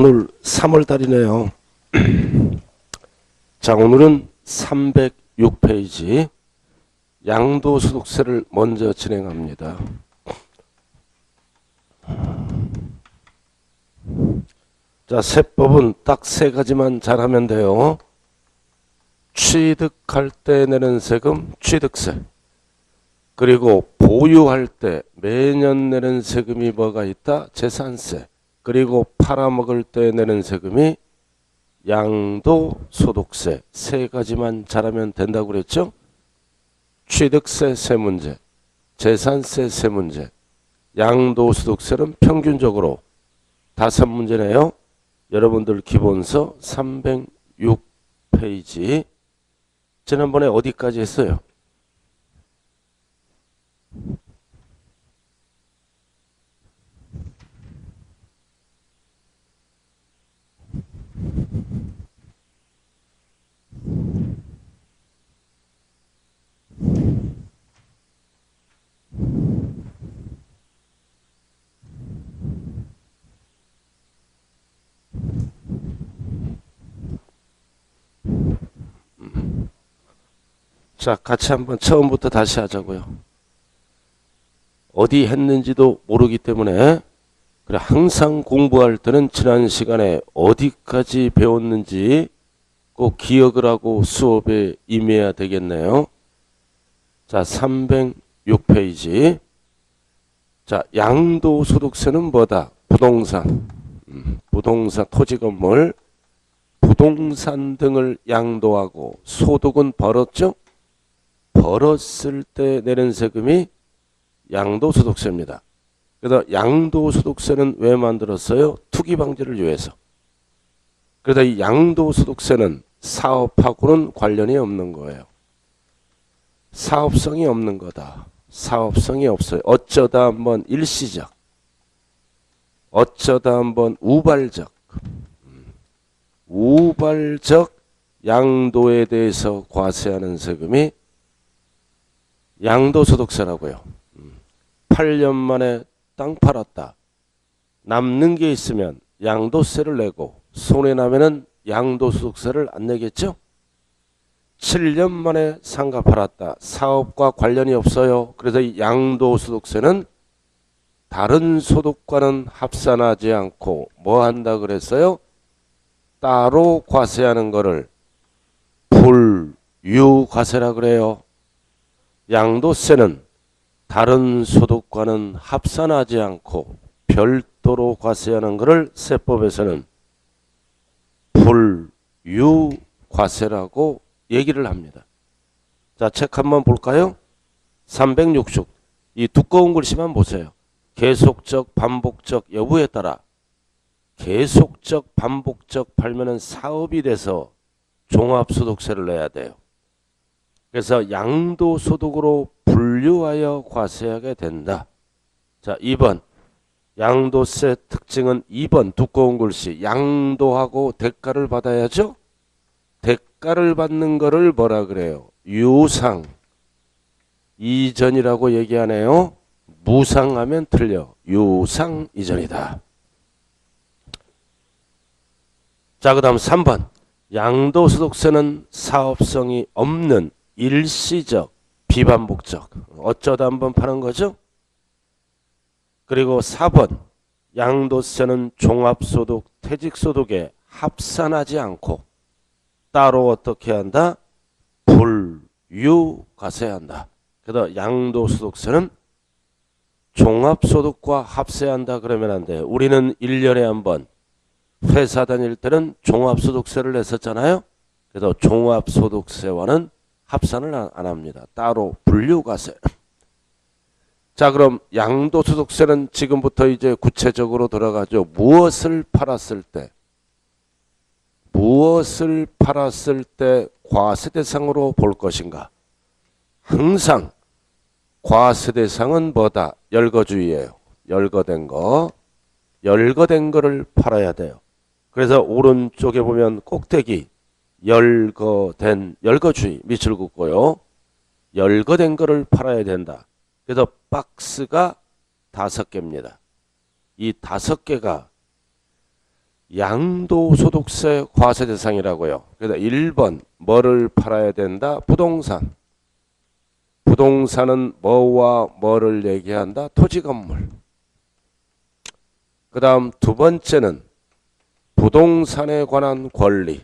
오늘 3월 달이네요. 자, 오늘은 306페이지 양도소득세를 먼저 진행합니다. 자, 세법은 딱 세 가지만 잘하면 돼요. 취득할 때 내는 세금, 취득세. 그리고 보유할 때 매년 내는 세금이 뭐가 있다? 재산세. 그리고 팔아먹을 때 내는 세금이 양도소득세. 세 가지만 잘하면 된다고 그랬죠? 취득세 세 문제, 재산세 세 문제, 양도소득세는 평균적으로 5문제네요. 여러분들 기본서 306페이지. 지난번에 어디까지 했어요? 자, 같이 한번 처음부터 다시 하자고요. 어디 했는지도 모르기 때문에 그래, 항상 공부할 때는 지난 시간에 어디까지 배웠는지 꼭 기억을 하고 수업에 임해야 되겠네요. 자, 306페이지. 자, 양도소득세는 뭐다? 부동산, 부동산, 토지 건물, 부동산 등을 양도하고 소득은 벌었죠? 벌었을 때 내는 세금이 양도소득세입니다. 그래서 양도소득세는 왜 만들었어요? 투기 방지를 위해서. 그래서 이 양도소득세는 사업하고는 관련이 없는 거예요. 사업성이 없는 거다. 사업성이 없어요. 어쩌다 한번 일시적, 어쩌다 한번 우발적, 우발적 양도에 대해서 과세하는 세금이 양도소득세라고요. 8년 만에 땅 팔았다. 남는 게 있으면 양도세를 내고 손해나면은 양도소득세를 안 내겠죠? 7년 만에 상가 팔았다. 사업과 관련이 없어요. 그래서 이 양도소득세는 다른 소득과는 합산하지 않고 뭐 한다 그랬어요? 따로 과세하는 거를 불유과세라 그래요. 양도세는 다른 소득과는 합산하지 않고 별도로 과세하는 것을 세법에서는 불유과세라고 얘기를 합니다. 자, 책 한번 볼까요? 306쪽. 이 두꺼운 글씨만 보세요. 계속적, 반복적 여부에 따라 계속적, 반복적 팔면은 사업이 돼서 종합소득세를 내야 돼요. 그래서 양도소득으로 분류하여 과세하게 된다. 자, 2번. 양도세 특징은 2번 두꺼운 글씨. 양도하고 대가를 받아야죠. 대가를 받는 거를 뭐라 그래요? 유상. 이전이라고 얘기하네요. 무상하면 틀려. 유상 이전이다. 자, 그 다음 3번. 양도소득세는 사업성이 없는 일시적, 비반복적. 어쩌다 한번 파는 거죠? 그리고 4번. 양도세는 종합소득, 퇴직소득에 합산하지 않고 따로 어떻게 한다? 불유과세한다. 그래서 양도소득세는 종합소득과 합세한다 그러면 안 돼요. 우리는 1년에 한 번 회사 다닐 때는 종합소득세를 냈었잖아요. 그래서 종합소득세와는 합산을 안 합니다. 따로 분류과세. 자, 그럼 양도소득세는 지금부터 이제 구체적으로 들어가죠. 무엇을 팔았을 때, 무엇을 팔았을 때 과세 대상으로 볼 것인가? 항상 과세 대상은 뭐다? 열거주의예요. 열거된 거. 열거된 거를 팔아야 돼요. 그래서 오른쪽에 보면 꼭대기 열거된, 열거주의 밑줄 긋고요. 열거된 거를 팔아야 된다. 그래서 박스가 5개입니다. 이 5개가 양도소득세 과세 대상이라고요. 그래서 1번 뭐를 팔아야 된다? 부동산. 부동산은 뭐와 뭐를 얘기한다? 토지 건물. 그 다음 두 번째는 부동산에 관한 권리.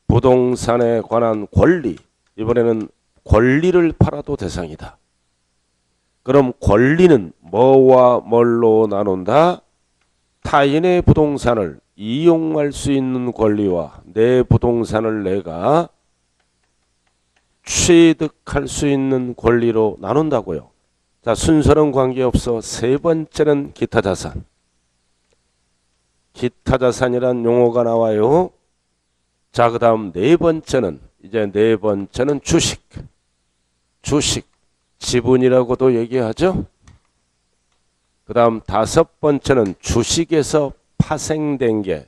부동산에 관한 권리. 이번에는 권리를 팔아도 대상이다. 그럼 권리는 뭐와 뭘로 나눈다? 타인의 부동산을 이용할 수 있는 권리와 내 부동산을 내가 취득할 수 있는 권리로 나눈다고요. 자, 순서는 관계없어 세 번째는 기타 자산. 기타 자산이란 용어가 나와요. 자, 그 다음 네 번째는 주식. 주식. 지분이라고도 얘기하죠. 그 다음 다섯 번째는 주식에서 파생된 게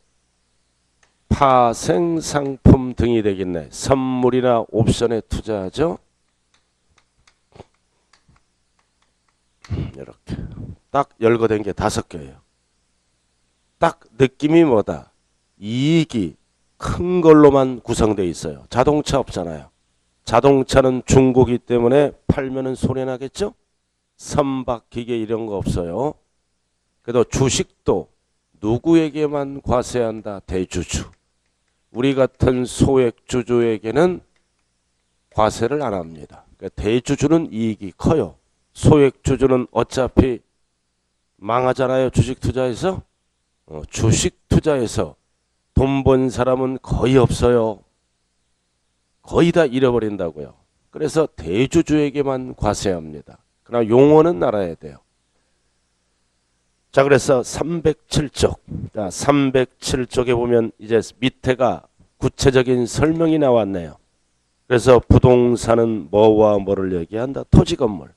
파생상품 등이 되겠네. 선물이나 옵션에 투자하죠. 이렇게 딱 열거된 게 5개예요. 딱 느낌이 뭐다? 이익이 큰 걸로만 구성되어 있어요. 자동차 없잖아요. 자동차는 중고기 때문에 팔면은 손해나겠죠? 선박, 기계 이런 거 없어요. 그래도 주식도 누구에게만 과세한다? 대주주. 우리 같은 소액주주에게는 과세를 안 합니다. 그러니까 대주주는 이익이 커요. 소액주주는 어차피 망하잖아요. 주식 투자에서. 주식 투자에서 돈 번 사람은 거의 없어요. 거의 다 잃어버린다고요. 그래서 대주주에게만 과세합니다. 그러나 용어는 알아야 돼요. 자, 그래서 307쪽. 자, 307쪽에 보면 이제 밑에가 구체적인 설명이 나왔네요. 그래서 부동산은 뭐와 뭐를 얘기한다? 토지 건물.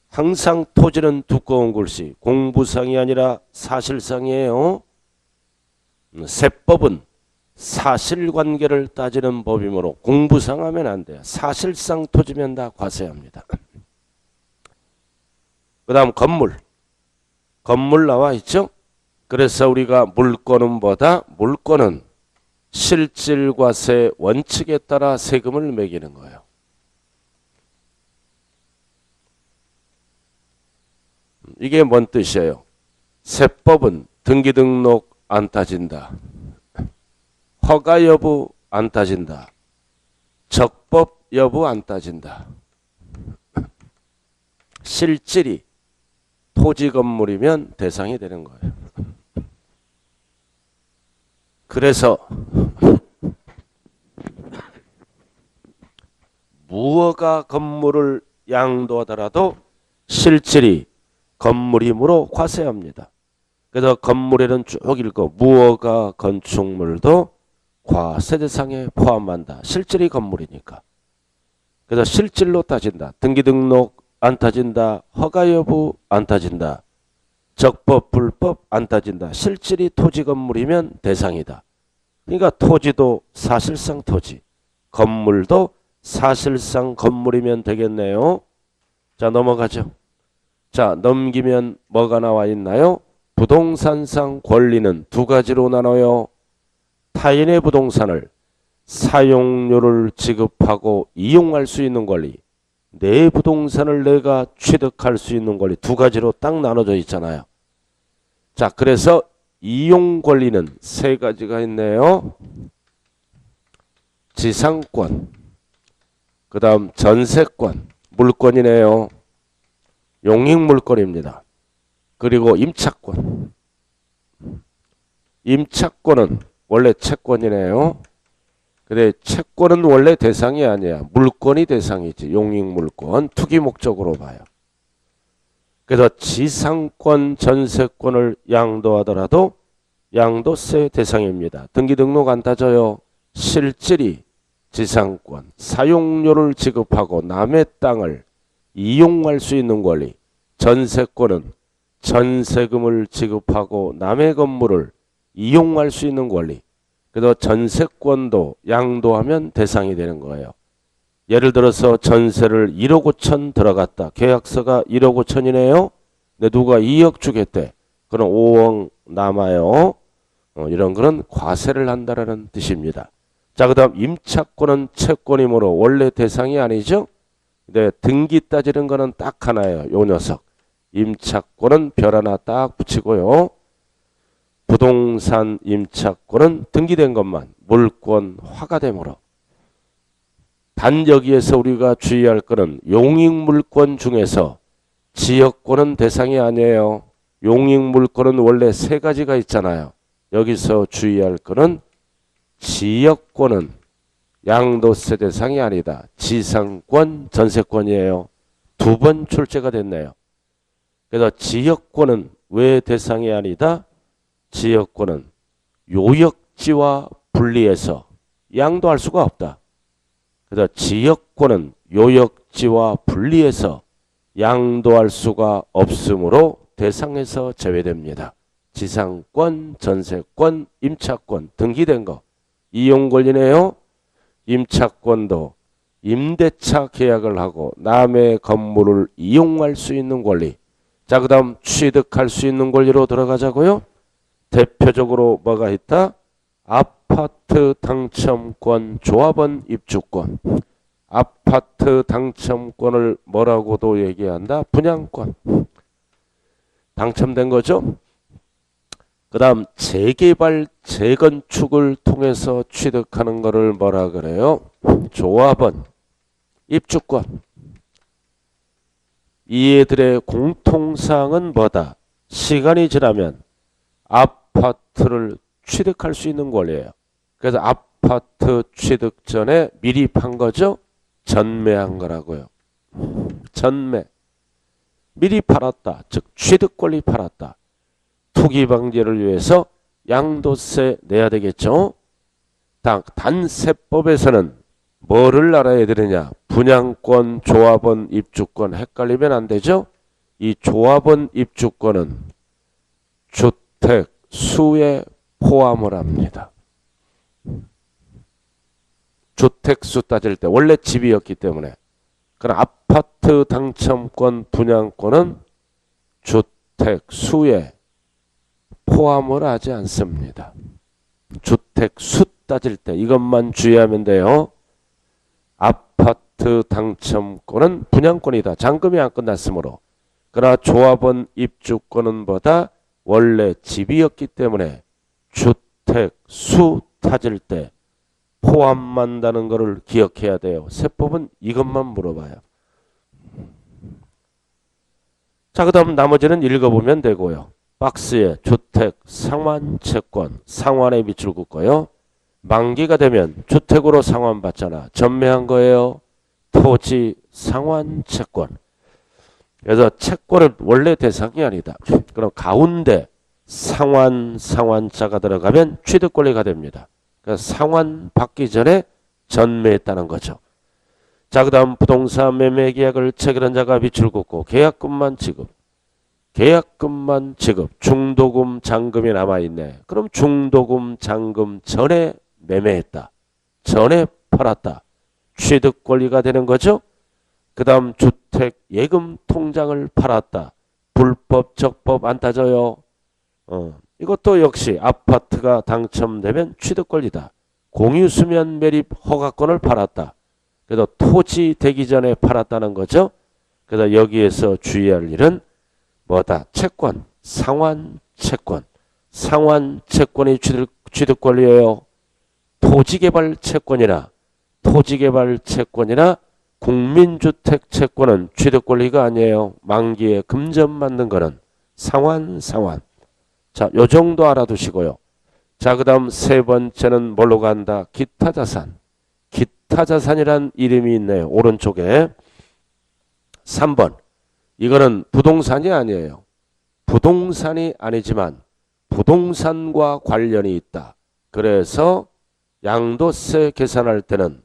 항상 토지는 두꺼운 글씨. 공부상이 아니라 사실상이에요. 세법은 사실관계를 따지는 법이므로 공부상 하면 안 돼요. 사실상 토지면 다 과세합니다. 그 다음 건물. 건물 나와 있죠. 그래서 우리가 물건은 뭐다? 물건은 실질과세 원칙에 따라 세금을 매기는 거예요. 이게 뭔 뜻이에요? 세법은 등기등록 안 따진다. 허가 여부 안 따진다. 적법 여부 안 따진다. 실질이 토지 건물이면 대상이 되는 거예요. 그래서 무허가 건물을 양도하더라도 실질이 건물이므로 과세합니다. 그래서 건물에는 쭉 읽고 무허가 건축물도 과세 대상에 포함한다. 실질이 건물이니까. 그래서 실질로 따진다. 등기등록 안 따진다. 허가 여부 안 따진다. 적법 불법 안 따진다. 실질이 토지 건물이면 대상이다. 그러니까 토지도 사실상 토지, 건물도 사실상 건물이면 되겠네요. 자, 넘어가죠. 자, 넘기면 뭐가 나와 있나요? 부동산상 권리는 두 가지로 나눠요. 타인의 부동산을 사용료를 지급하고 이용할 수 있는 권리, 내 부동산을 내가 취득할 수 있는 권리, 두 가지로 딱 나눠져 있잖아요. 자, 그래서 이용 권리는 세 가지가 있네요. 지상권, 그 다음 전세권, 물권이네요. 용익물권입니다. 그리고 임차권. 임차권은 원래 채권이네요. 근데 채권은 원래 대상이 아니야. 물권이 대상이지. 용익물권. 투기 목적으로 봐요. 그래서 지상권, 전세권을 양도하더라도 양도세 대상입니다. 등기등록 안 따져요. 실질이 지상권, 사용료를 지급하고 남의 땅을 이용할 수 있는 권리. 전세권은 전세금을 지급하고 남의 건물을 이용할 수 있는 권리. 그래서 전세권도 양도하면 대상이 되는 거예요. 예를 들어서 전세를 1억 5천 들어갔다. 계약서가 1억 5천이네요. 근데 누가 2억 주겠대. 그럼 5억 남아요. 이런 거는 과세를 한다라는 뜻입니다. 자, 그 다음 임차권은 채권이므로 원래 대상이 아니죠. 근데 등기 따지는 거는 딱 하나예요. 요 녀석. 임차권은 별 하나 딱 붙이고요. 부동산 임차권은 등기된 것만 물권 화가되므로. 단 여기에서 우리가 주의할 것은 용익물권 중에서 지역권은 대상이 아니에요. 용익물권은 원래 세 가지가 있잖아요. 여기서 주의할 것은 지역권은 양도세 대상이 아니다. 지상권, 전세권이에요. 두 번 출제가 됐네요. 그래서 지역권은 왜 대상이 아니다? 지역권은 요역지와 분리해서 양도할 수가 없다. 그래서 지역권은 요역지와 분리해서 양도할 수가 없으므로 대상에서 제외됩니다. 지상권, 전세권, 임차권 등기된 거 이용 권리네요. 임차권도 임대차 계약을 하고 남의 건물을 이용할 수 있는 권리. 자, 그 다음 취득할 수 있는 권리로 들어가자고요. 대표적으로 뭐가 있다? 아파트 당첨권, 조합원 입주권. 아파트 당첨권을 뭐라고도 얘기한다? 분양권. 당첨된 거죠. 그 다음 재개발, 재건축을 통해서 취득하는 거를 뭐라 그래요? 조합원 입주권. 이애들의 공통사항은 뭐다? 시간이 지나면 아파트를 취득할 수 있는 권리예요. 그래서 아파트 취득 전에 미리 판 거죠? 전매한 거라고요. 전매. 미리 팔았다. 즉 취득 권리 팔았다. 투기 방지를 위해서 양도세 내야 되겠죠? 단세법에서는 뭐를 알아야 되느냐? 분양권, 조합원, 입주권 헷갈리면 안 되죠? 이 조합원, 입주권은 주택 수에 포함을 합니다. 주택수 따질 때 원래 집이었기 때문에. 그럼 아파트 당첨권, 분양권은 주택수에 포함을 하지 않습니다. 주택수 따질 때 이것만 주의하면 돼요. 아파트 당첨권은 분양권이다. 잔금이 안 끝났으므로. 그러나 조합원 입주권은 보다 원래 집이었기 때문에 주택수 따질 때 포함한다는 것을 기억해야 돼요. 세법은 이것만 물어봐요. 자, 그 다음 나머지는 읽어보면 되고요. 박스에 주택 상환채권, 상환의 밑줄 긋고요. 만기가 되면 주택으로 상환받잖아. 전매한 거예요. 토지 상환채권. 그래서 채권은 원래 대상이 아니다. 그럼 가운데 상환자가 들어가면 취득권리가 됩니다. 그래서 상환받기 전에 전매했다는 거죠. 자, 그 다음 부동산 매매 계약을 체결한 자가 밑줄 긋고 계약금만 지급. 계약금만 지급. 중도금, 잔금이 남아있네. 그럼 중도금, 잔금 전에 매매했다. 전에 팔았다. 취득 권리가 되는 거죠. 그 다음 주택 예금 통장을 팔았다. 불법, 적법 안 따져요. 이것도 역시 아파트가 당첨되면 취득 권리다. 공유수면 매립 허가권을 팔았다. 그래서 토지 되기 전에 팔았다는 거죠. 그래서 여기에서 주의할 일은 뭐다? 채권, 상환채권. 상환채권이 취득 권리예요. 토지개발 채권이나 국민주택 채권은 취득 권리가 아니에요. 만기에 금전 맞는 거는 상환. 자, 요 정도 알아두시고요. 자, 그 다음 세 번째는 뭘로 간다? 기타 자산. 기타 자산이란 이름이 있네요. 오른쪽에. 3번. 이거는 부동산이 아니에요. 부동산이 아니지만 부동산과 관련이 있다. 그래서 양도세 계산할 때는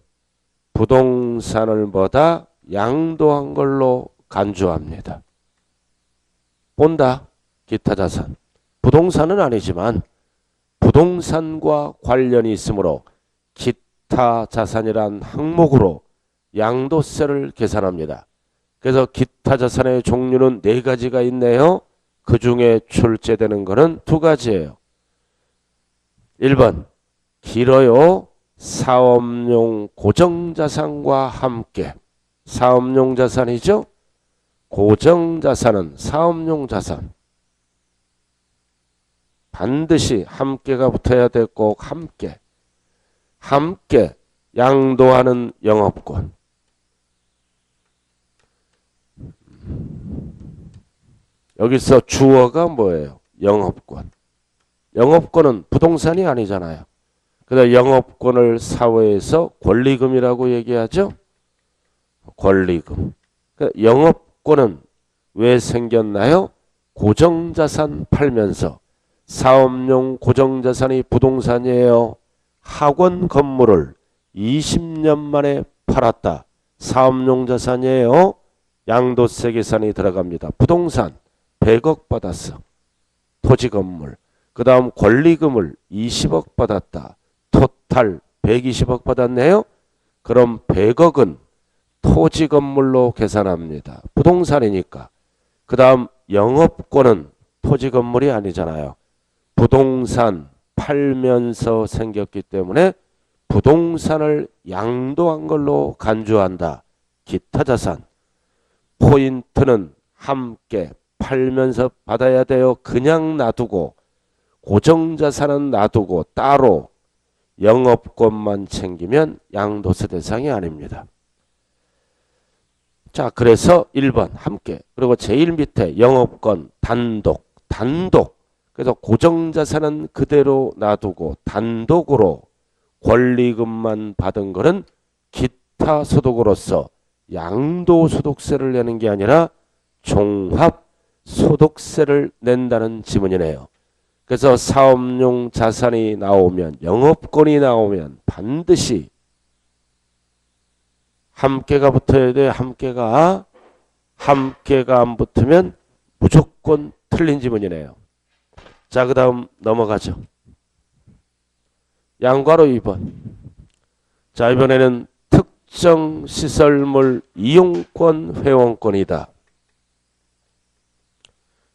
부동산을 보다 양도한 걸로 간주합니다. 본다. 기타 자산. 부동산은 아니지만 부동산과 관련이 있으므로 기타 자산이란 항목으로 양도세를 계산합니다. 그래서 기타 자산의 종류는 네 가지가 있네요. 그 중에 출제되는 거는 두 가지예요. 1번 길어요. 사업용 고정자산과 함께. 사업용 자산이죠. 고정자산은 사업용 자산. 반드시 함께가 붙어야 돼. 꼭 함께. 함께 양도하는 영업권. 여기서 주어가 뭐예요? 영업권. 영업권은 부동산이 아니잖아요. 그래서 영업권을 사회에서 권리금이라고 얘기하죠. 권리금. 그러니까 영업권은 왜 생겼나요? 고정자산 팔면서. 사업용 고정자산이 부동산이에요. 학원 건물을 20년 만에 팔았다. 사업용 자산이에요. 양도세 계산이 들어갑니다. 부동산 100억 받았어. 토지 건물. 그 다음 권리금을 20억 받았다. 토탈 120억 받았네요. 그럼 100억은 토지 건물로 계산합니다. 부동산이니까. 그 다음 영업권은 토지 건물이 아니잖아요. 부동산 팔면서 생겼기 때문에 부동산을 양도한 걸로 간주한다. 기타 자산. 포인트는 함께 팔면서 받아야 돼요. 그냥 놔두고 고정자산은 놔두고 따로 영업권만 챙기면 양도세 대상이 아닙니다. 자, 그래서 1번 함께. 그리고 제일 밑에 영업권 단독. 그래서 고정자산은 그대로 놔두고 단독으로 권리금만 받은 거는 기타 소득으로서 양도소득세를 내는 게 아니라 종합소득세를 낸다는 지문이네요. 그래서 사업용 자산이 나오면, 영업권이 나오면 반드시 함께가 붙어야 돼. 함께가 안 붙으면 무조건 틀린 지문이네요. 자, 그 다음 넘어가죠. 양괄호 2번. 자, 이번에는 특정 시설물 이용권 회원권이다.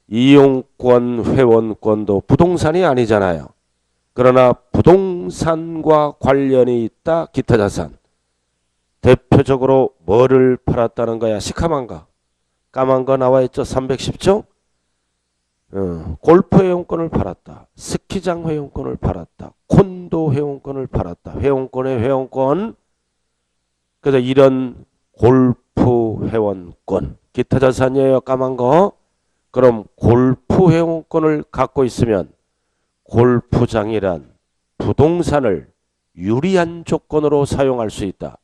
이용권 회원권도 부동산이 아니잖아요. 그러나 부동산과 관련이 있다. 기타 자산. 대표적으로 뭐를 팔았다는 거야? 시커먼 거. 까만 거 나와 있죠? 310조? 골프 회원권을 팔았다. 스키장 회원권을 팔았다. 콘도 회원권을 팔았다. 회원권의 회원권. 그래서 이런 골프 회원권. 기타 자산이에요. 까만 거. 그럼 골프 회원권을 갖고 있으면 골프장이란 부동산을 유리한 조건으로 사용할 수 있다.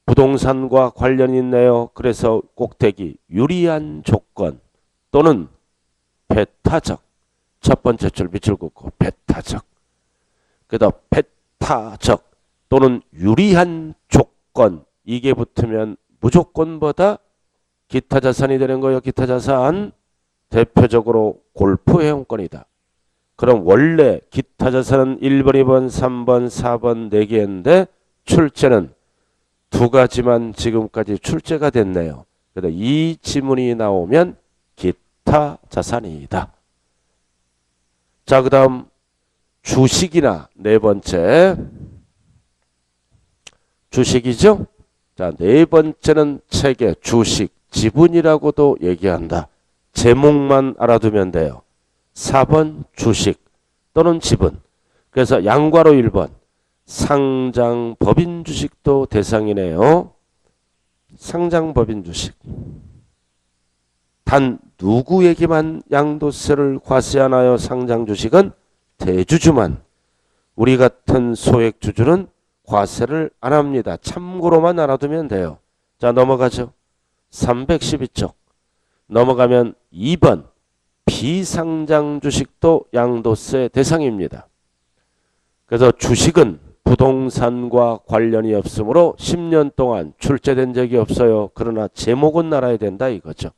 부동산과 관련이 있네요. 그래서 꼭대기 유리한 조건 또는 배타적. 첫 번째 줄 밑줄 긋고 배타적. 그래서 배타적 또는 유리한 조건. 이게 붙으면 무조건보다 기타 자산이 되는 거예요. 기타 자산. 대표적으로 골프 회원권이다. 그럼 원래 기타 자산은 1번, 2번, 3번, 4번 4개인데 출제는 두 가지만 지금까지 출제가 됐네요. 그래서 이 지문이 나오면 기타 자산이다. 자, 그 다음 주식이나 네 번째. 주식이죠. 자, 네 번째는 책의 주식, 지분이라고도 얘기한다. 제목만 알아두면 돼요. 4번 주식 또는 지분. 그래서 양괄호 1번. 상장 법인 주식도 대상이네요. 상장 법인 주식. 단 누구에게만 양도세를 과세하나요? 상장 주식은 대주주만. 우리 같은 소액주주는 과세를 안 합니다. 참고로만 알아두면 돼요. 자, 넘어가죠. 312쪽. 넘어가면 2번. 비상장 주식도 양도세 대상입니다. 그래서 주식은 부동산과 관련이 없으므로 10년 동안 출제된 적이 없어요. 그러나 제목은 알아야 된다 이거죠.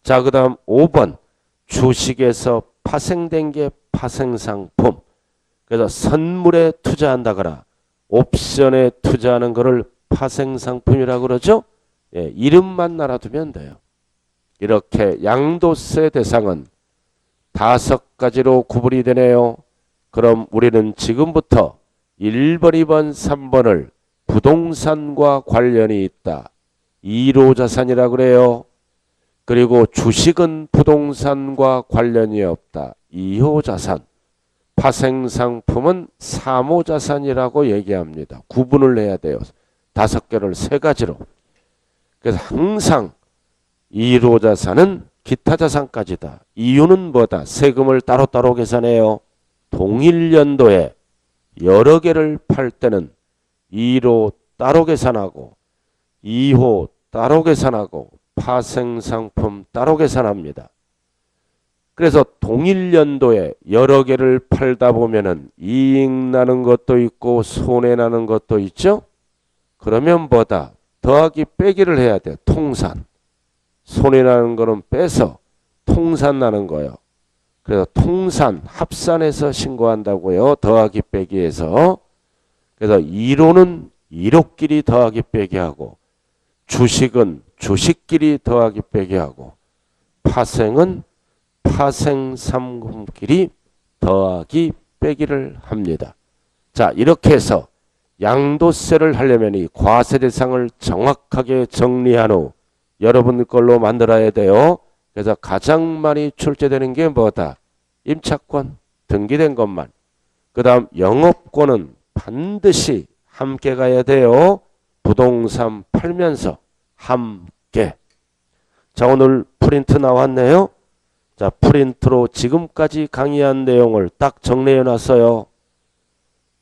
자, 그 다음 5번. 주식에서 파생된 게 파생상품. 그래서 선물에 투자한다거나 옵션에 투자하는 것을 파생상품이라고 그러죠. 예, 이름만 알아두면 돼요. 이렇게 양도세 대상은 5가지로 구분이 되네요. 그럼 우리는 지금부터 1번, 2번, 3번을 부동산과 관련이 있다. 1호 자산이라 그래요. 그리고 주식은 부동산과 관련이 없다. 2호 자산. 파생상품은 3호 자산이라고 얘기합니다. 구분을 해야 돼요. 5개를 3가지로. 그래서 항상 1호 자산은 기타 자산까지다. 이유는 뭐다? 세금을 따로따로 계산해요. 동일 연도에 여러 개를 팔 때는 1호 따로 계산하고 2호 따로 계산하고 파생상품 따로 계산합니다. 그래서 동일 연도에 여러 개를 팔다 보면은 이익 나는 것도 있고 손해 나는 것도 있죠. 그러면 뭐다? 더하기 빼기를 해야 돼. 통산. 손해 나는 거는 빼서 통산 나는 거예요. 그래서 통산, 합산해서 신고한다고요. 더하기 빼기해서. 그래서 1호는 1호끼리 더하기 빼기 하고 주식은 주식끼리 더하기 빼기 하고 파생은 파생상품끼리 더하기 빼기를 합니다. 자, 이렇게 해서 양도세를 하려면 이 과세 대상을 정확하게 정리한 후 여러분 걸로 만들어야 돼요. 그래서 가장 많이 출제되는 게 뭐다? 임차권, 등기된 것만. 그 다음 영업권은 반드시 함께 가야 돼요. 부동산 팔면서 함께. 자, 오늘 프린트 나왔네요. 자, 프린트로 지금까지 강의한 내용을 딱 정리해 놨어요.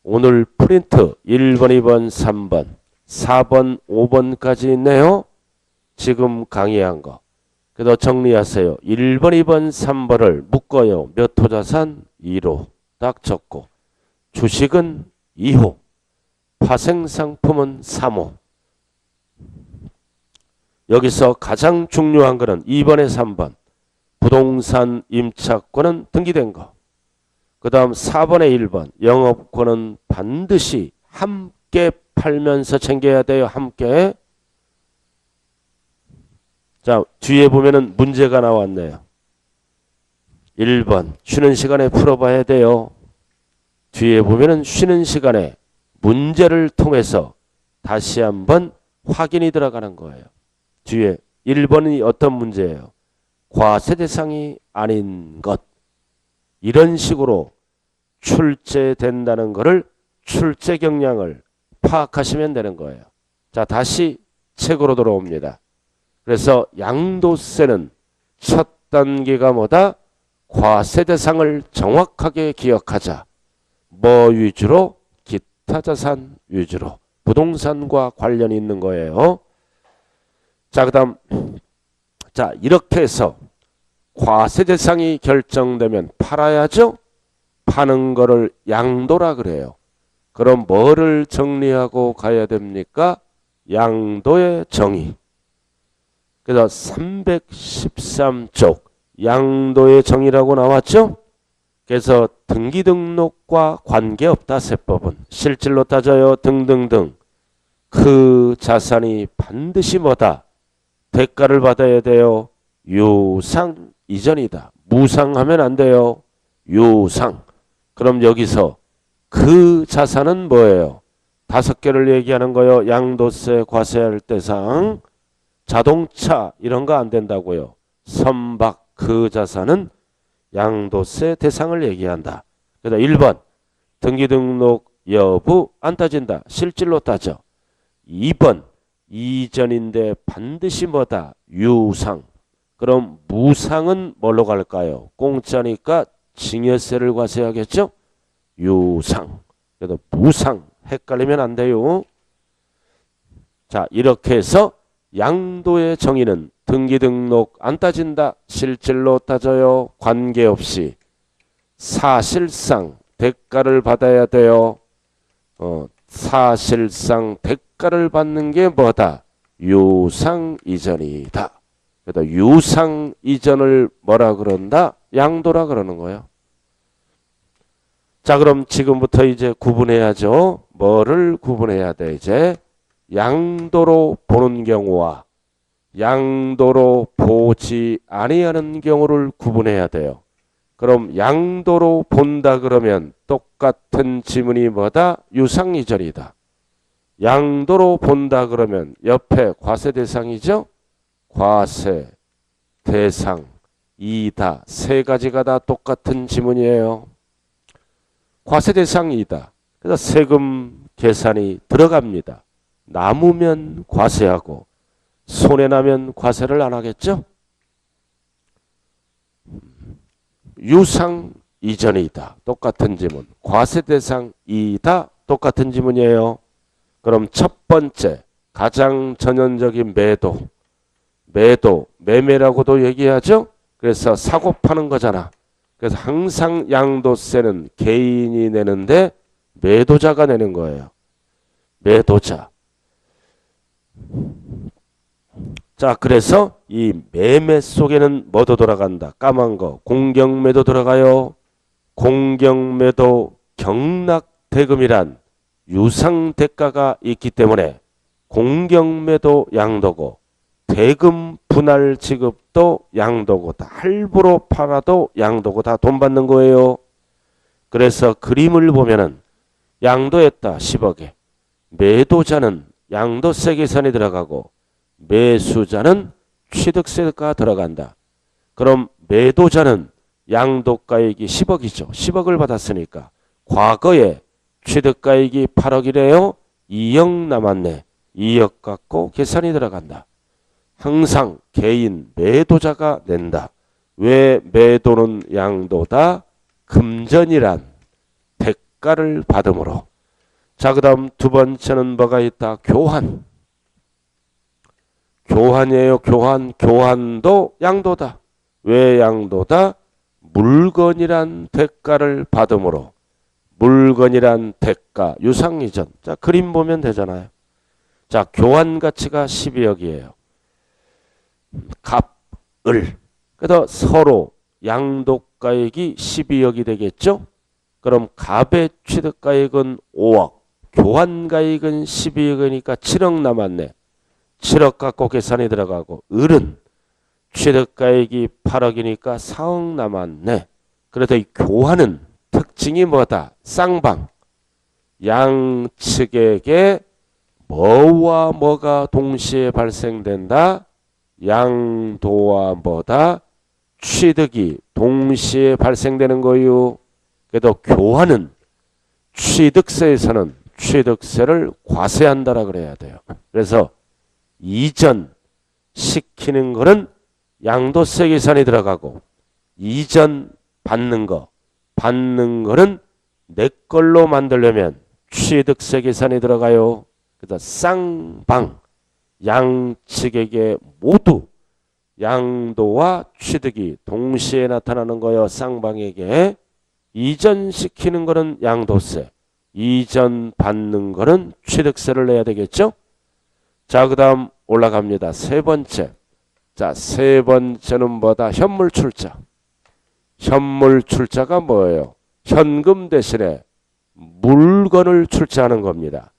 오늘 프린트 1번, 2번, 3번, 4번, 5번까지 있네요. 지금 강의한 거. 그래서 정리하세요. 1번, 2번, 3번을 묶어요. 몇 호 자산? 1호. 딱 적고. 주식은 2호. 파생상품은 3호. 여기서 가장 중요한 거는 2번에 3번. 부동산 임차권은 등기된 거. 그 다음 4번에 1번. 영업권은 반드시 함께 팔면서 챙겨야 돼요. 함께. 자, 뒤에 보면은 문제가 나왔네요. 1번. 쉬는 시간에 풀어봐야 돼요. 뒤에 보면은 쉬는 시간에 문제를 통해서 다시 한번 확인이 들어가는 거예요. 뒤에 1번이 어떤 문제예요? 과세 대상이 아닌 것. 이런 식으로 출제된다는 것을 출제 경향을 파악하시면 되는 거예요. 자, 다시 책으로 돌아옵니다. 그래서 양도세는 첫 단계가 뭐다? 과세 대상을 정확하게 기억하자. 뭐 위주로? 기타 자산 위주로. 부동산과 관련이 있는 거예요. 자, 그 다음 자, 이렇게 해서 과세 대상이 결정되면 팔아야죠. 파는 거를 양도라 그래요. 그럼 뭐를 정리하고 가야 됩니까? 양도의 정의. 그래서 313쪽 양도의 정의라고 나왔죠. 그래서 등기 등록과 관계없다. 세법은 실질로 따져요. 등등등. 그 자산이 반드시 뭐다? 대가를 받아야 돼요. 유상 이전이다. 무상하면 안 돼요. 유상. 그럼 여기서 그 자산은 뭐예요? 5개를 얘기하는 거예요. 양도세 과세할 대상. 자동차 이런 거 안 된다고요. 선박 그 자산은 양도세 대상을 얘기한다. 그래서 1번 등기등록 여부 안 따진다. 실질로 따져. 2번 이전인데 반드시 뭐다? 유상. 그럼 무상은 뭘로 갈까요? 공짜니까 증여세를 과세하겠죠? 유상. 그래도 무상 헷갈리면 안 돼요. 자, 이렇게 해서 양도의 정의는 등기등록 안 따진다. 실질로 따져요. 관계없이. 사실상 대가를 받아야 돼요. 사실상 대가를 받는 게 뭐다? 유상 이전이다. 그래서 유상 이전을 뭐라 그런다? 양도라 그러는 거예요. 자, 그럼 지금부터 이제 구분해야죠. 뭐를 구분해야 돼? 이제 양도로 보는 경우와 양도로 보지 아니하는 경우를 구분해야 돼요. 그럼 양도로 본다 그러면 똑같은 지문이 뭐다? 유상이절이다. 양도로 본다 그러면 옆에 과세대상이죠? 과세대상이다. 세 가지가 다 똑같은 지문이에요. 과세대상이다. 그래서 세금 계산이 들어갑니다. 남으면 과세하고 손해나면 과세를 안 하겠죠? 유상 이전이다. 똑같은 지문. 과세대상이다. 똑같은 지문이에요. 그럼 첫 번째 가장 전형적인 매도. 매매라고도 얘기하죠. 그래서 사고 파는 거잖아. 그래서 항상 양도세는 개인이 내는데 매도자가 내는 거예요. 매도자. 자, 그래서 이 매매 속에는 뭐도 돌아간다. 까만 거. 공경매도 들어가요. 공경매도 경락대금이란 유상대가가 있기 때문에 공경매도 양도고 대금 분할 지급도 양도고 다 할부로 팔아도 양도고 다 돈 받는 거예요. 그래서 그림을 보면은 양도했다 10억에 매도자는 양도세 계산이 들어가고 매수자는 취득세가 들어간다. 그럼 매도자는 양도가액이 10억이죠. 10억을 받았으니까 과거에 취득가액이 8억이래요. 2억 남았네. 2억 갖고 계산이 들어간다. 항상 개인 매도자가 낸다. 왜 매도는 양도다? 금전이란 대가를 받음으로. 자, 그 다음 두 번째는 뭐가 있다? 교환. 교환이에요. 교환. 교환도 양도다. 왜 양도다? 물건이란 대가를 받음으로. 물건이란 대가. 유상이전. 자, 그림 보면 되잖아요. 자, 교환 가치가 12억이에요. 갑을. 그래서 서로 양도가액이 12억이 되겠죠? 그럼 갑의 취득가액은 5억. 교환가액은 12억이니까 7억 남았네. 7억 갖고 계산이 들어가고 을은 취득가액이 8억이니까 4억 남았네. 그래서 이 교환은 특징이 뭐다? 쌍방. 양측에게 뭐와 뭐가 동시에 발생된다? 양도와 뭐다? 취득이 동시에 발생되는 거요. 그래도 교환은 취득세에서는 취득세를 과세한다라 그래야 돼요. 그래서 이전 시키는 거는 양도세 계산이 들어가고 이전 받는 거는 내 걸로 만들려면 취득세 계산이 들어가요. 그래서 쌍방 양측에게 모두 양도와 취득이 동시에 나타나는 거예요. 쌍방에게 이전시키는 거는 양도세, 이전 받는 거는 취득세를 내야 되겠죠. 자, 그 다음 올라갑니다. 세 번째. 자, 세 번째는 뭐다? 현물 출자. 현물 출자가 뭐예요? 현금 대신에 물건을 출자하는 겁니다.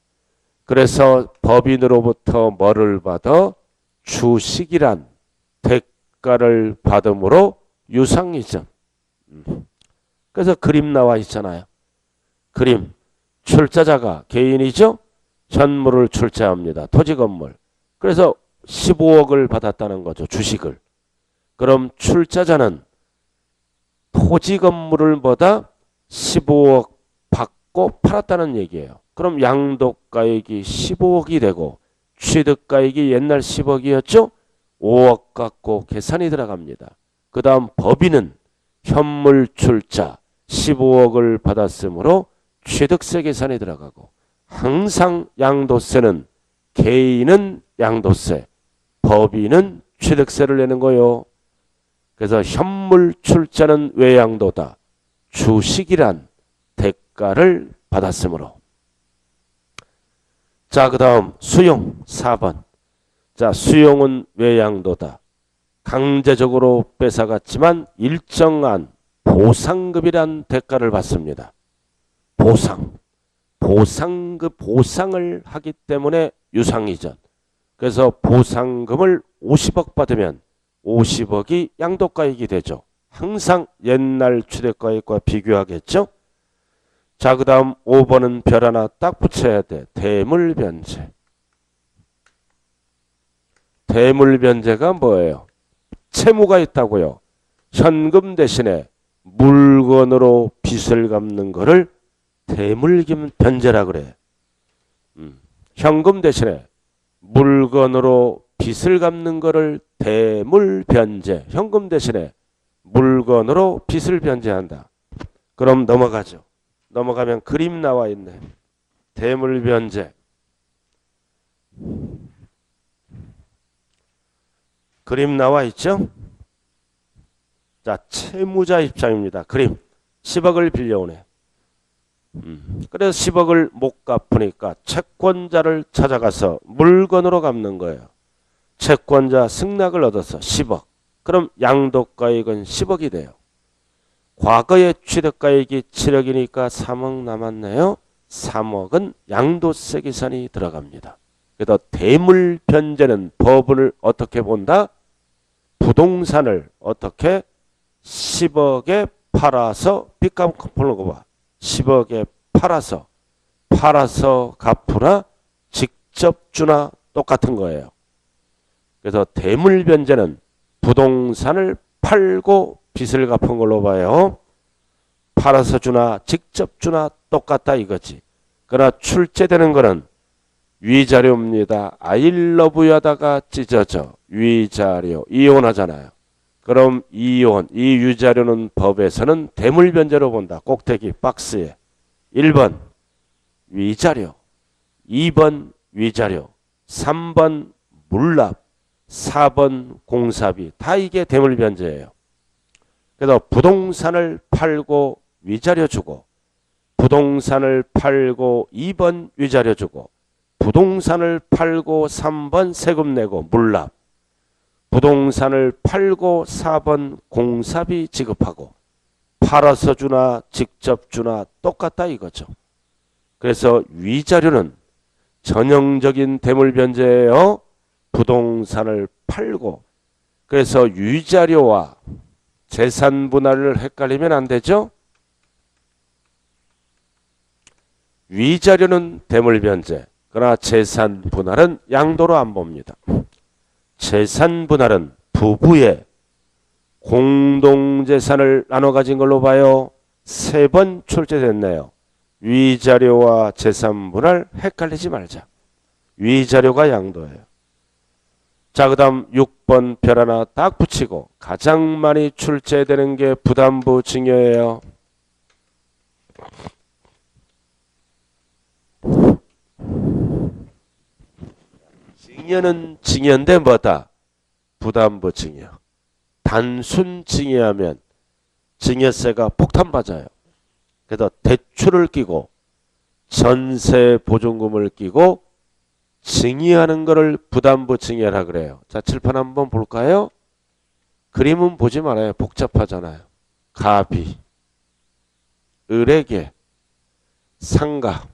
그래서 법인으로부터 뭐를 받아? 주식이란 대가를 받음으로 유상이전. 그래서 그림 나와 있잖아요. 그림. 출자자가 개인이죠. 현물을 출자합니다. 토지 건물. 그래서 15억을 받았다는 거죠. 주식을. 그럼 출자자는 토지 건물을 뭐다? 15억 받고 팔았다는 얘기예요. 그럼 양도가액이 15억이 되고 취득가액이 옛날 10억이었죠? 5억 갖고 계산이 들어갑니다. 그 다음 법인은 현물 출자 15억을 받았으므로 취득세 계산이 들어가고 항상 양도세는 개인은 양도세, 법인은 취득세를 내는 거요. 그래서 현물 출자는 왜 양도다? 주식이란 대가를 받았으므로. 자, 그 다음 수용 4번. 자, 수용은 왜 양도다? 강제적으로 뺏어갔지만 일정한 보상급이란 대가를 받습니다. 보상급 보상을 하기 때문에 유상이전. 그래서 보상금을 50억 받으면 50억이 양도가액이 되죠. 항상 옛날 취득가액과 비교하겠죠. 자, 그 다음 5번은 별 하나 딱 붙여야 돼. 대물변제. 대물변제가 뭐예요? 채무가 있다고요. 현금 대신에 물건으로 빚을 갚는 거를 대물변제라 그래. 현금 대신에 물건으로 빚을 갚는 거를 대물변제. 현금 대신에 물건으로 빚을 변제한다. 그럼 넘어가죠. 넘어가면 그림 나와 있네. 대물변제. 그림 나와 있죠? 자, 채무자 입장입니다. 그림. 10억을 빌려오네. 그래서 10억을 못 갚으니까 채권자를 찾아가서 물건으로 갚는 거예요. 채권자 승낙을 얻어서 10억. 그럼 양도가액은 10억이 돼요. 과거의 취득가액이 7억이니까 3억 남았네요. 3억은 양도세 계산이 들어갑니다. 그래서 대물변제는 법을 어떻게 본다? 부동산을 어떻게 10억에 팔아서 빚 갚는 거 봐. 10억에 팔아서 갚으나 직접 주나 똑같은 거예요. 그래서 대물변제는 부동산을 팔고 빚을 갚은 걸로 봐요. 팔아서 주나 직접 주나 똑같다 이거지. 그러나 출제되는 거는 위자료입니다. 아이러브유 하다가 찢어져. 위자료. 이혼하잖아요. 그럼 이혼, 이 위자료는 법에서는 대물변제로 본다. 꼭대기 박스에. 1번 위자료, 2번 위자료, 3번 물납, 4번 공사비. 다 이게 대물변제예요. 그래서 부동산을 팔고 위자료 주고, 부동산을 팔고 2번 위자료 주고, 부동산을 팔고 3번 세금 내고 물납, 부동산을 팔고 4번 공사비 지급하고, 팔아서 주나 직접 주나 똑같다 이거죠. 그래서 위자료는 전형적인 대물변제예요. 부동산을 팔고. 그래서 위자료와 재산 분할을 헷갈리면 안 되죠. 위자료는 대물변제. 그러나 재산 분할은 양도로 안 봅니다. 재산 분할은 부부의 공동재산을 나눠 가진 걸로 봐요. 3번 출제됐네요. 위자료와 재산 분할 헷갈리지 말자. 위자료가 양도예요. 자, 그 다음 6번 별 하나 딱 붙이고, 가장 많이 출제되는 게 부담부 증여예요. 증여는 증여인데 뭐다? 부담부 증여. 단순 증여하면 증여세가 폭탄 맞아요. 그래서 대출을 끼고 전세 보증금을 끼고 증여하는 거를 부담부 증여라 그래요. 자, 칠판 한번 볼까요? 그림은 보지 말아요. 복잡하잖아요. 가비, 을에게, 상가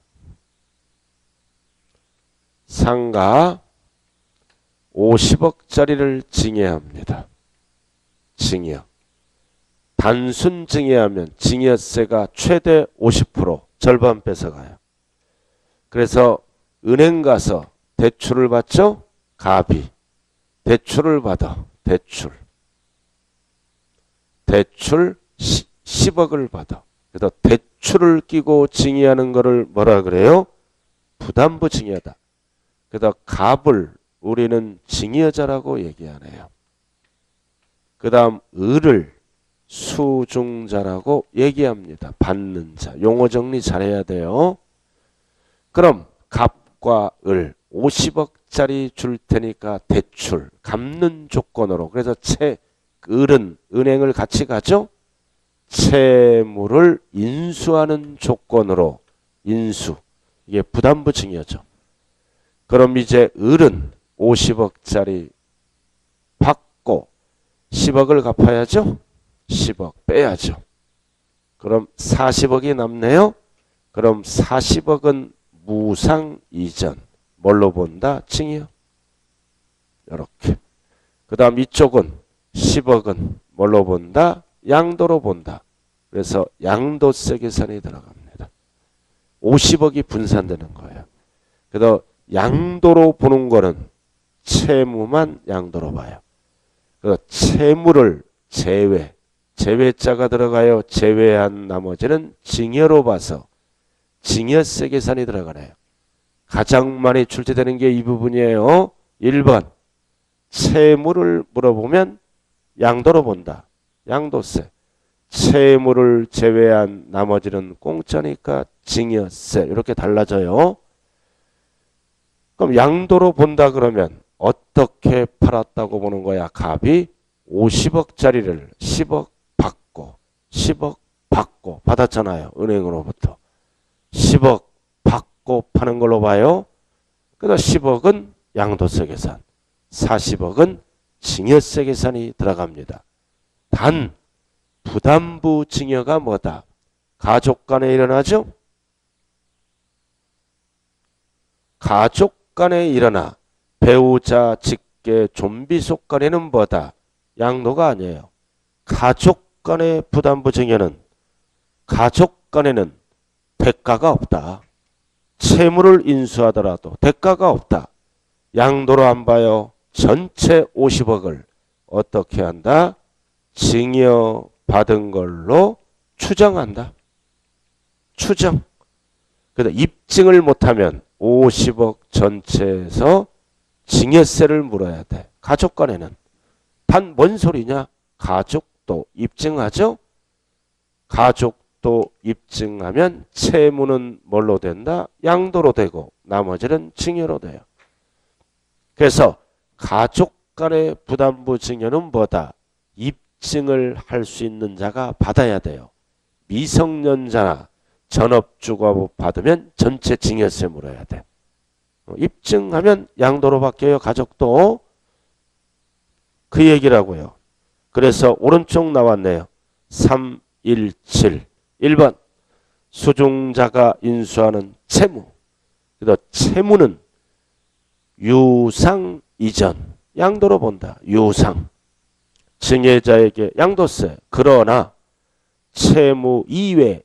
50억짜리를 증여합니다. 증여. 단순 증여하면 증여세가 최대 50% 절반 뺏어가요. 그래서 은행 가서 대출을 받죠. 가비. 대출을 받아. 대출 10억을 받아. 그래서 대출을 끼고 증여하는 거를 뭐라 그래요? 부담부 증여다. 그래서 갑을 우리는 증여자라고 얘기하네요. 그 다음 을을 수중자라고 얘기합니다. 받는 자. 용어 정리 잘해야 돼요. 그럼 갑과 을 50억짜리 줄 테니까 대출 갚는 조건으로. 그래서 을은 은행을 같이 가죠. 채무를 인수하는 조건으로. 인수. 이게 부담부 증여죠. 그럼 이제 을은 50억짜리 받고 10억을 갚아야죠. 10억 빼야죠. 그럼 40억이 남네요. 그럼 40억은 무상 이전. 뭘로 본다? 증여. 이렇게. 그 다음 이쪽은 10억은 뭘로 본다? 양도로 본다. 그래서 양도세 계산이 들어갑니다. 50억이 분산되는 거예요. 그래서 양도로 보는 거는 채무만 양도로 봐요. 그래서 채무를 제외자가 들어가요. 제외한 나머지는 증여로 봐서 증여세 계산이 들어가네요. 가장 많이 출제되는 게 이 부분이에요. 1번 채무를 물어보면 양도로 본다. 양도세. 채무를 제외한 나머지는 공짜니까 증여세. 이렇게 달라져요. 그럼 양도로 본다 그러면 어떻게 팔았다고 보는 거야? 갑이 50억짜리를 10억 받고 10억 받고 받았잖아요. 은행으로부터. 10억 받고 파는 걸로 봐요. 그래서 10억은 양도세 계산, 40억은 증여세 계산이 들어갑니다. 단 부담부 증여가 뭐다? 가족 간에 일어나죠? 가족 간에 일어나 배우자, 직계, 좀비 속 간에는 뭐다? 양도가 아니에요. 가족 간의 부담부 증여는 가족 간에는 대가가 없다. 채무를 인수하더라도 대가가 없다. 양도로 안 봐요. 전체 50억을 어떻게 한다? 증여 받은 걸로 추정한다. 추정. 그래서 입증을 못하면 50억 전체에서 증여세를 물어야 돼. 가족 간에는. 단 뭔 소리냐? 가족도 입증하죠? 가족도 입증하면 채무는 뭘로 된다? 양도로 되고 나머지는 증여로 돼요. 그래서 가족 간의 부담부 증여는 뭐다? 입증을 할 수 있는 자가 받아야 돼요. 미성년자나 전업주거 받으면 전체 증여세 물어야 돼. 입증하면 양도로 바뀌어요. 가족도. 그 얘기라고요. 그래서 오른쪽 나왔네요. 317. 1번 수중자가 인수하는 채무. 그래서 채무는 유상 이전. 양도로 본다. 유상. 증여자에게 양도세. 그러나 채무 이외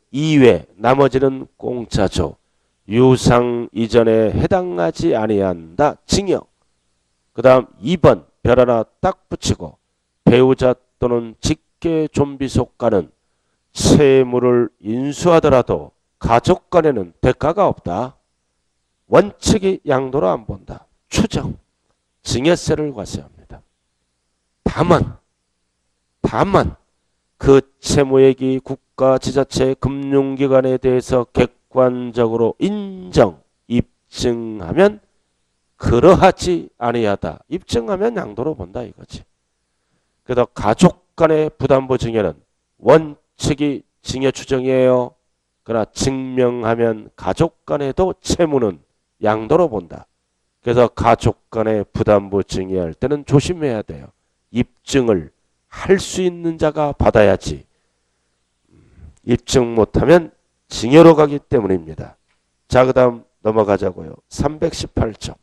나머지는 공짜죠. 유상 이전에 해당하지 아니한다. 증여. 그 다음 2번 별 하나 딱 붙이고 배우자 또는 직계 좀비 속가는 채무를 인수하더라도 가족 간에는 대가가 없다. 원칙이 양도로 안 본다. 추정. 증여세를 과세합니다. 다만 그 채무액이 국가, 지자체, 금융기관에 대해서 객관적으로 인정, 입증하면 그러하지 아니하다. 입증하면 양도로 본다 이거지. 그래서 가족 간의 부담부 증여는 원칙이 증여 추정이에요. 그러나 증명하면 가족 간에도 채무는 양도로 본다. 그래서 가족 간의 부담부 증여할 때는 조심해야 돼요. 입증을 할 수 있는 자가 받아야지. 입증 못하면 증여로 가기 때문입니다. 자, 그 다음 넘어가자고요. 318쪽.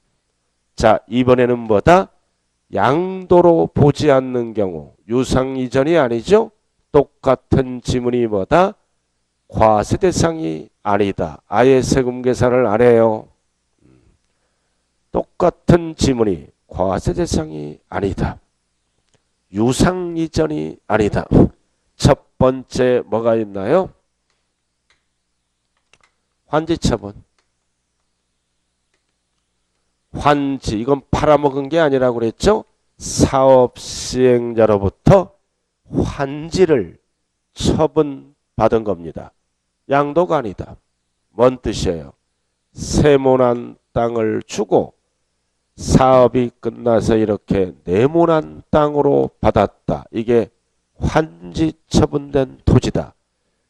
자, 이번에는 뭐다? 양도로 보지 않는 경우. 유상 이전이 아니죠? 똑같은 지문이 뭐다? 과세 대상이 아니다. 아예 세금 계산을 안 해요. 똑같은 지문이 과세 대상이 아니다. 유상 이전이 아니다. 첫 번째 뭐가 있나요? 환지처분. 환지, 이건 팔아먹은 게 아니라고 그랬죠? 사업 시행자로부터 환지를 처분받은 겁니다. 양도가 아니다. 뭔 뜻이에요? 세모난 땅을 주고 사업이 끝나서 이렇게 네모난 땅으로 받았다. 이게 환지 처분된 토지다.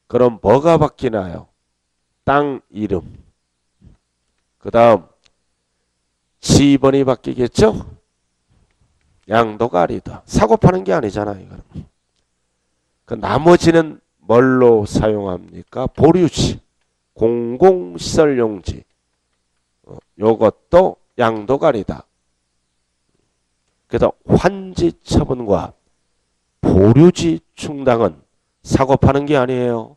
그럼 뭐가 바뀌나요? 땅 이름. 그 다음 지번이 바뀌겠죠? 양도가 아니다. 사고 파는 게 아니잖아요. 이거는. 그 나머지는 뭘로 사용합니까? 보류지, 공공시설용지. 요것도 양도가 아니다. 그래서 환지 처분과 보류지 충당은 사고 파는 게 아니에요.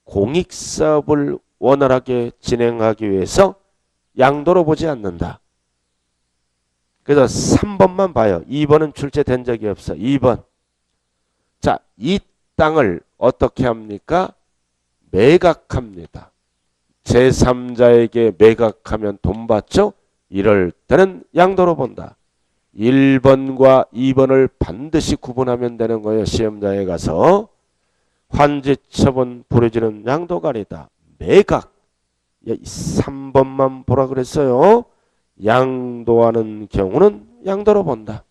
공익사업을 원활하게 진행하기 위해서 양도로 보지 않는다. 그래서 3번만 봐요. 2번은 출제된 적이 없어. 2번. 자, 이 땅을 어떻게 합니까? 매각합니다. 제3자에게 매각하면 돈 받죠? 이럴 때는 양도로 본다. 1번과 2번을 반드시 구분하면 되는 거예요. 시험장에 가서. 환지, 처분, 보류지는 양도가 아니다. 매각. 3번만 보라 그랬어요. 양도하는 경우는 양도로 본다.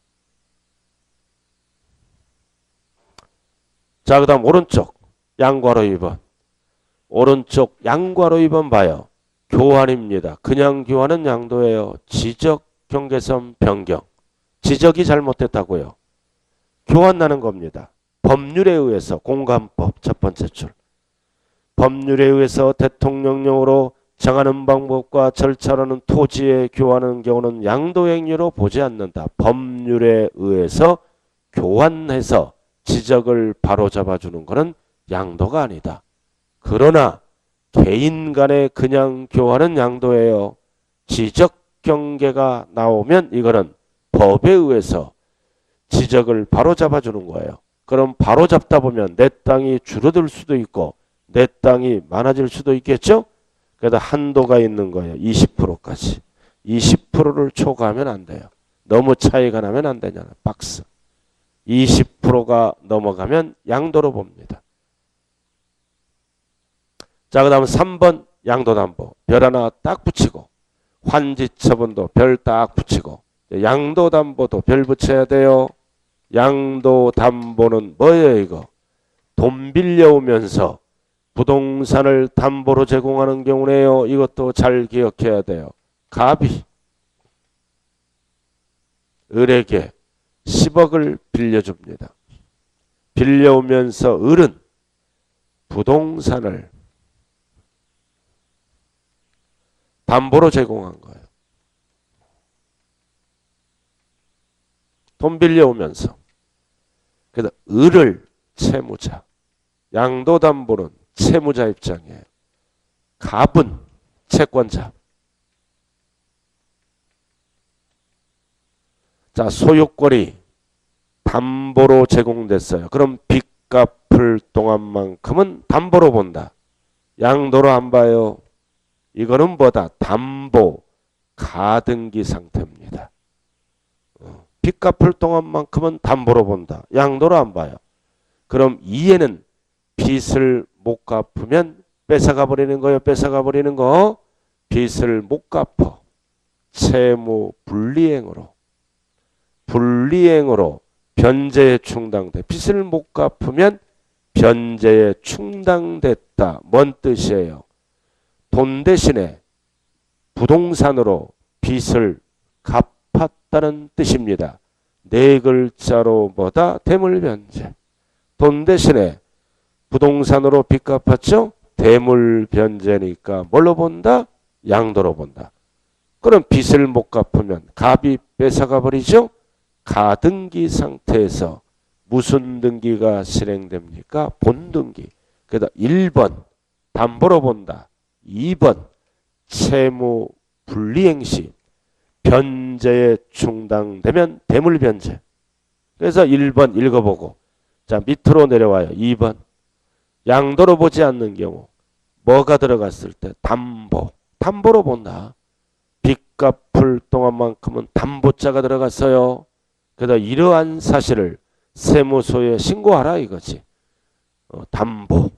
자, 그 다음 오른쪽 양과로 2번. 오른쪽 양과로 2번 봐요. 교환입니다. 그냥 교환은 양도예요. 지적 경계선 변경. 지적이 잘못됐다고요. 교환 나는 겁니다. 법률에 의해서 공간법 첫 번째 줄. 법률에 의해서 대통령령으로 정하는 방법과 절차로는 토지에 교환하는 경우는 양도행위로 보지 않는다. 법률에 의해서 교환해서 지적을 바로잡아주는 것은 양도가 아니다. 그러나 개인 간의 그냥 교환은 양도예요. 지적 경계가 나오면 이거는 법에 의해서 지적을 바로잡아주는 거예요. 그럼 바로잡다 보면 내 땅이 줄어들 수도 있고 내 땅이 많아질 수도 있겠죠? 그래도 한도가 있는 거예요. 20%까지. 20%를 초과하면 안 돼요. 너무 차이가 나면 안 되잖아요. 박스. 20%가 넘어가면 양도로 봅니다. 자, 그 다음 3번 양도담보. 별 하나 딱 붙이고 환지처분도 별 딱 붙이고 양도담보도 별 붙여야 돼요. 양도담보는 뭐예요 이거? 돈 빌려오면서 부동산을 담보로 제공하는 경우네요. 이것도 잘 기억해야 돼요. 갑이 을에게 10억을 빌려줍니다. 빌려오면서 을은 부동산을 담보로 제공한 거예요. 돈 빌려오면서. 그래서 을을 채무자. 양도담보는 채무자 입장이에요. 갑은 채권자. 자, 소유권이 담보로 제공됐어요. 그럼 빚 갚을 동안만큼은 담보로 본다. 양도로 안 봐요. 이거는 뭐다? 담보, 가등기 상태입니다. 빚 갚을 동안만큼은 담보로 본다. 양도로 안 봐요. 그럼 이에는 빚을 못 갚으면 뺏어가 버리는 거예요. 뺏어가 버리는 거. 빚을 못 갚어. 채무 불이행으로. 불이행으로 변제에 충당돼. 빚을 못 갚으면 변제에 충당됐다. 뭔 뜻이에요? 돈 대신에 부동산으로 빚을 갚았다는 뜻입니다. 네 글자로 뭐다? 대물변제. 돈 대신에 부동산으로 빚 갚았죠? 대물변제니까 뭘로 본다? 양도로 본다. 그럼 빚을 못 갚으면 갑이 뺏어가 버리죠? 가등기 상태에서 무슨 등기가 실행됩니까? 본등기. 그래서 1번 담보로 본다. 2번 채무 불이행 시 변제에 충당되면 대물변제. 그래서 1번 읽어보고 자 밑으로 내려와요. 2번 양도로 보지 않는 경우 뭐가 들어갔을 때 담보. 담보로 본다. 빚 갚을 동안만큼은 담보자가 들어갔어요. 그래서 이러한 사실을 세무서에 신고하라 이거지. 담보.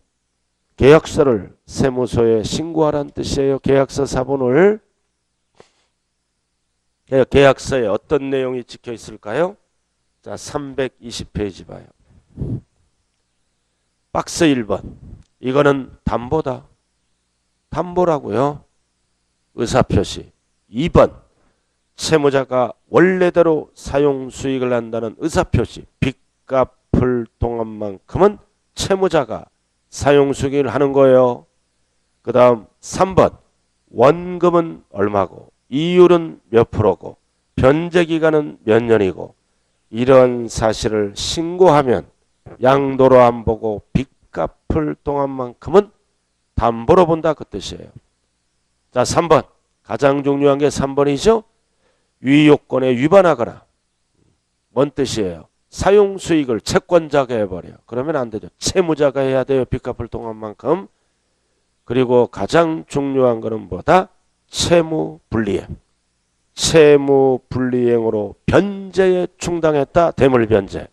계약서를 세무서에 신고하라는 뜻이에요. 계약서 사본을. 계약서에 어떤 내용이 찍혀 있을까요? 자, 320페이지 봐요. 박스 1번. 이거는 담보다. 담보라고요. 의사표시. 2번. 채무자가 원래대로 사용 수익을 한다는 의사표시. 빚 갚을 동안만큼은 채무자가 사용 수익을 하는 거예요. 그 다음 3번. 원금은 얼마고 이율은 몇 프로고 변제기간은 몇 년이고 이런 사실을 신고하면 양도로 안 보고 빚 갚을 동안만큼은 담보로 본다 그 뜻이에요. 자, 3번. 가장 중요한 게 3번이죠. 위 요건에 위반하거나. 뭔 뜻이에요? 사용 수익을 채권자가 해버려. 그러면 안 되죠. 채무자가 해야 돼요. 빚 갚을 동안만큼. 그리고 가장 중요한 거는 뭐다? 채무 불이행. 채무 불이행으로 변제에 충당했다. 대물 변제.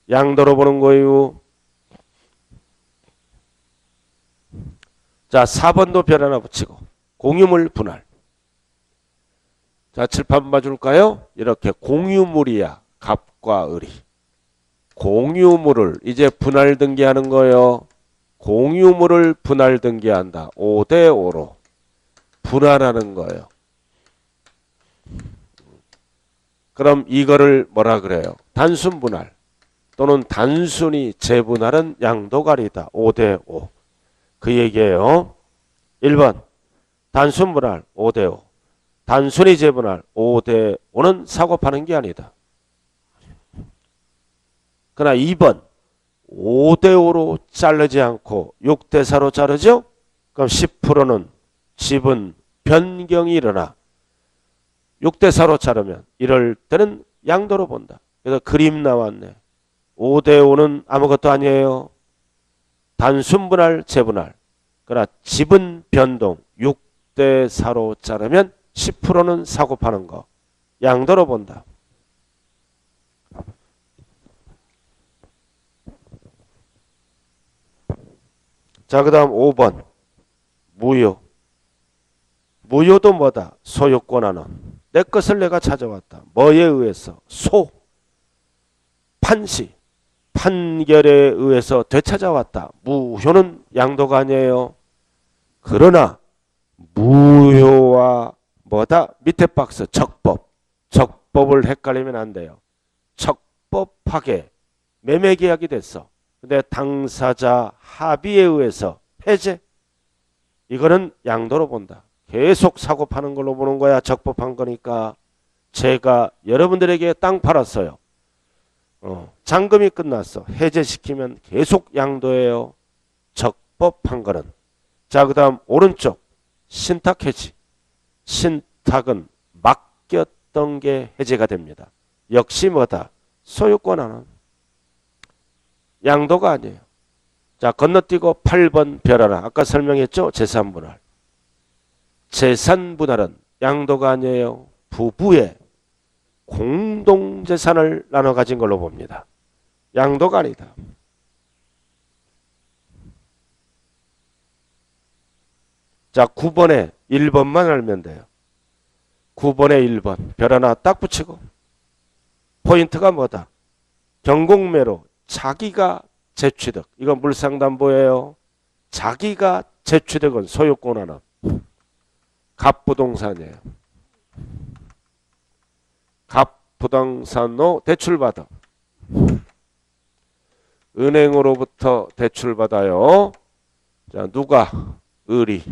양도로 보는 거예요. 자, 4번도 별 하나 붙이고 공유물 분할. 자, 칠판 봐줄까요? 이렇게 공유물이야. 갑과 을이. 공유물을 이제 분할 등기하는 거예요. 공유물을 분할 등기한다. 5대5로 분할하는 거예요. 그럼 이거를 뭐라 그래요? 단순 분할 또는 단순히 재분할은 양도가리다. 5대5. 그 얘기예요. 1번 단순 분할 5대5. 단순히 재분할 5대5는 사고 파는 게 아니다. 그러나 2번 5대5로 자르지 않고 6대4로 자르죠? 그럼 10%는 지분 변경이 일어나 6대4로 자르면 이럴 때는 양도로 본다. 그래서 그림 나왔네. 5대5는 아무것도 아니에요. 단순 분할, 재분할. 그러나 지분 변동 6대4로 자르면 10%는 사고 파는 거. 양도로 본다. 자, 그 다음 5번. 무효. 무효도 뭐다? 소유권하는. 내 것을 내가 찾아왔다. 뭐에 의해서? 판시. 판결에 의해서 되찾아왔다. 무효는 양도가 아니에요. 그러나 무효와 뭐다? 밑에 박스 적법. 적법을 헷갈리면 안 돼요. 적법하게 매매계약이 됐어. 근데 당사자 합의에 의해서 해제. 이거는 양도로 본다. 계속 사고 파는 걸로 보는 거야. 적법한 거니까. 제가 여러분들에게 땅 팔았어요. 잔금이 끝났어. 해제시키면 계속 양도예요. 적법한 거는. 자, 그 다음 오른쪽 신탁 해지. 신탁은 맡겼던 게 해제가 됩니다. 역시 뭐다? 소유권하는. 양도가 아니에요. 자, 건너뛰고 8번 별 하나. 아까 설명했죠? 재산분할. 재산분할은 양도가 아니에요. 부부의 공동재산을 나눠 가진 걸로 봅니다. 양도가 아니다. 자, 9번에 1번만 알면 돼요. 9번에 1번 별 하나 딱 붙이고 포인트가 뭐다? 경공매로 자기가 재취득. 이건 물상담보예요. 자기가 재취득은 소유권하는 갑부동산이에요. 갑부동산으로 대출받아. 은행으로부터 대출받아요. 자, 누가? 을이.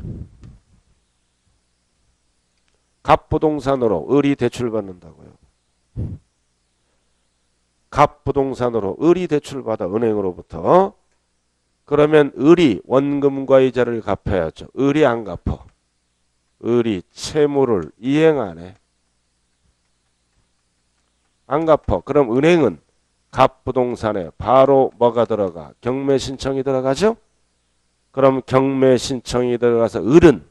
갑부동산으로 을이 대출받는다고요. 갑부동산으로 을이 대출받아 은행으로부터. 그러면 을이 원금과 이자를 갚아야죠. 을이 안 갚아. 을이 채무를 이행 안 해. 안 갚아. 그럼 은행은 갑부동산에 바로 뭐가 들어가? 경매 신청이 들어가죠? 그럼 경매 신청이 들어가서 을은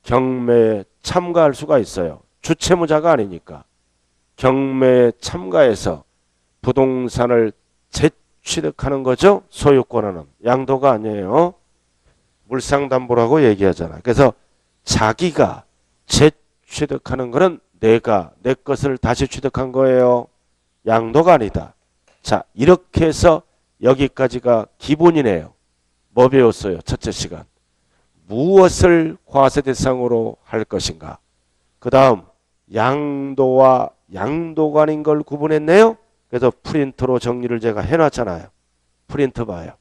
경매에 참가할 수가 있어요. 주채무자가 아니니까. 경매에 참가해서 부동산을 재취득하는 거죠. 소유권은 양도가 아니에요. 물상담보라고 얘기하잖아. 그래서 자기가 재취득하는 거는 내가 내 것을 다시 취득한 거예요. 양도가 아니다. 자, 이렇게 해서 여기까지가 기본이네요. 뭐 배웠어요? 첫째 시간. 무엇을 과세 대상으로 할 것인가. 그 다음 양도와 양도가 아닌 걸 구분했네요. 그래서 프린터로 정리를 제가 해놨잖아요. 프린트 봐요.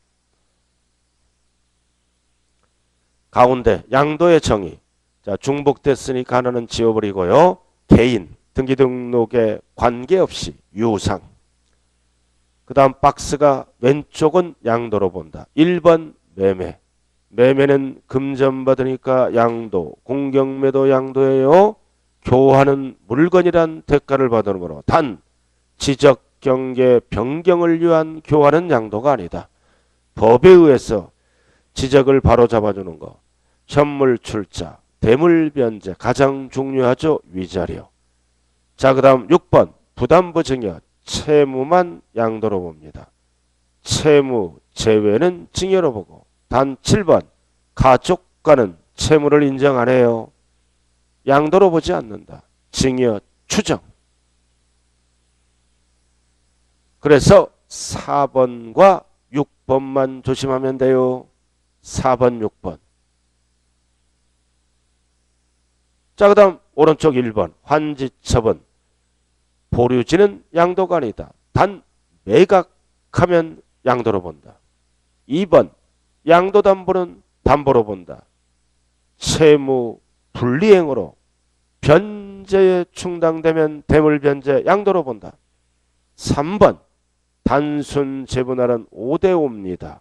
가운데 양도의 정의. 자, 중복됐으니까 하나는 지워버리고요. 개인 등기등록에 관계없이 유상. 그 다음 박스가 왼쪽은 양도로 본다. 1번 매매. 매매는 금전 받으니까 양도, 공경매도 양도예요. 교환은 물건이란 대가를 받는 거로. 단 지적 경계 변경을 위한 교환은 양도가 아니다. 법에 의해서 지적을 바로 잡아주는 거. 현물 출자, 대물 변제 가장 중요하죠. 위자료. 자, 그 다음 6번 부담부 증여. 채무만 양도로 봅니다. 채무 제외는 증여로 보고. 단 7번 가족과는 채무를 인정 안 해요. 양도로 보지 않는다. 증여 추정. 그래서 4번과 6번만 조심하면 돼요. 4번, 6번. 자, 그 다음 오른쪽 1번 환지처분. 보류지는 양도가 아니다. 단 매각하면 양도로 본다. 2번 양도담보는 담보로 본다. 채무 불이행으로 변제에 충당되면 대물변제 양도로 본다. 3번 단순 재분할은 5대5입니다.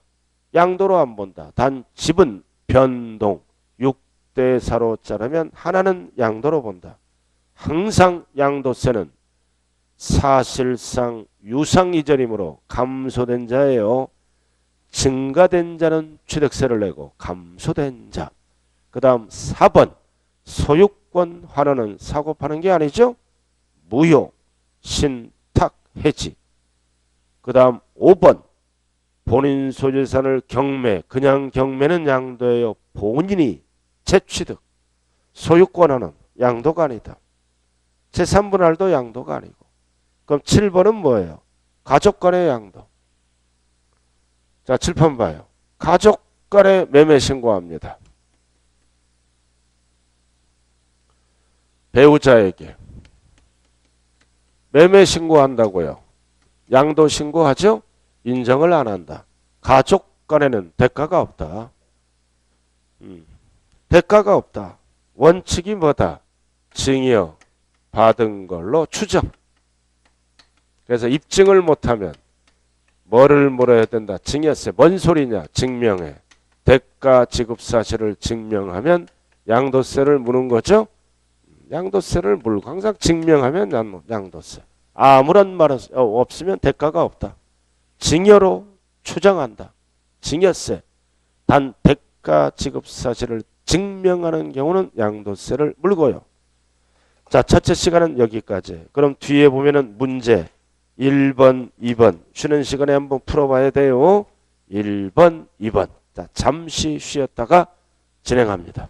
양도로 안 본다. 단 집은 변동 6대4로 자르면 하나는 양도로 본다. 항상 양도세는 사실상 유상이전이므로 감소된 자예요. 증가된 자는 취득세를 내고 감소된 자. 그 다음 4번 소유권 환원은 사고 파는 게 아니죠. 무효, 신탁, 해지. 그 다음 5번 본인 소유재산을 경매. 그냥 경매는 양도예요. 본인이 재취득. 소유권 환원 양도가 아니다. 제3분할도 양도가 아니고. 그럼 7번은 뭐예요? 가족 간의 양도. 자, 7번 봐요. 가족 간의 매매 신고합니다. 배우자에게 매매 신고한다고요. 양도 신고하죠? 인정을 안 한다. 가족 간에는 대가가 없다. 대가가 없다. 원칙이 뭐다? 증여 받은 걸로 추정. 그래서 입증을 못하면 뭐를 물어야 된다? 증여세. 뭔 소리냐? 증명해. 대가 지급 사실을 증명하면 양도세를 물은 거죠. 양도세를 물고 항상 증명하면 양도세. 아무런 말 없으면 대가가 없다. 증여로 추정한다. 증여세. 단 대가 지급 사실을 증명하는 경우는 양도세를 물고요. 자, 첫째 시간은 여기까지. 그럼 뒤에 보면은 문제 1번, 2번 쉬는 시간에 한번 풀어봐야 돼요. 1번, 2번. 자, 잠시 쉬었다가 진행합니다.